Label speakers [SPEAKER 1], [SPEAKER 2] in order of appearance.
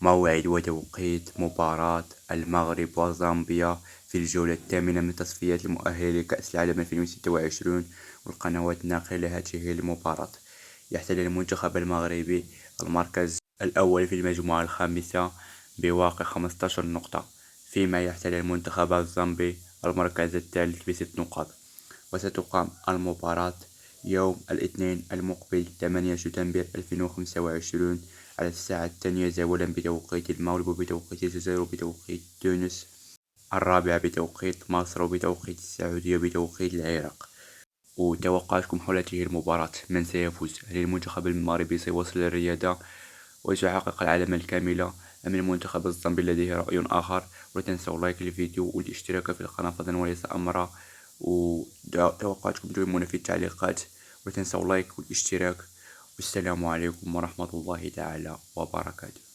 [SPEAKER 1] موعد وتوقيت مباراة المغرب وزامبيا في الجولة الثامنة من تصفيات المؤهلة لكأس العالم 2026، والقنوات الناقلة لهذه المباراة. يحتل المنتخب المغربي المركز الأول في المجموعة الخامسة بواقع 15 نقطة، فيما يحتل المنتخب الزامبي المركز الثالث ب6 نقاط. وستقام المباراة يوم الاثنين المقبل 8 شتنبر 2025 على الساعة 2 زولا بتوقيت المغرب وبتوقيت الجزائر وبتوقيت تونس، 4 بتوقيت مصر وبتوقيت السعودية وبتوقيت العراق. وتوقعاتكم حول هذه المباراة، من سيفوز؟ هل المنتخب المغربي سيواصل الرياضة ويحقق العلامة الكاملة، أم المنتخب الزامبي لديه رأي آخر؟ ولا تنسوا لايك الفيديو والاشتراك في القناة فضلا وليس أمرا، وتوقعاتكم تهمنا في التعليقات. ولا تنسوا لايك والاشتراك، والسلام عليكم ورحمة الله تعالى وبركاته.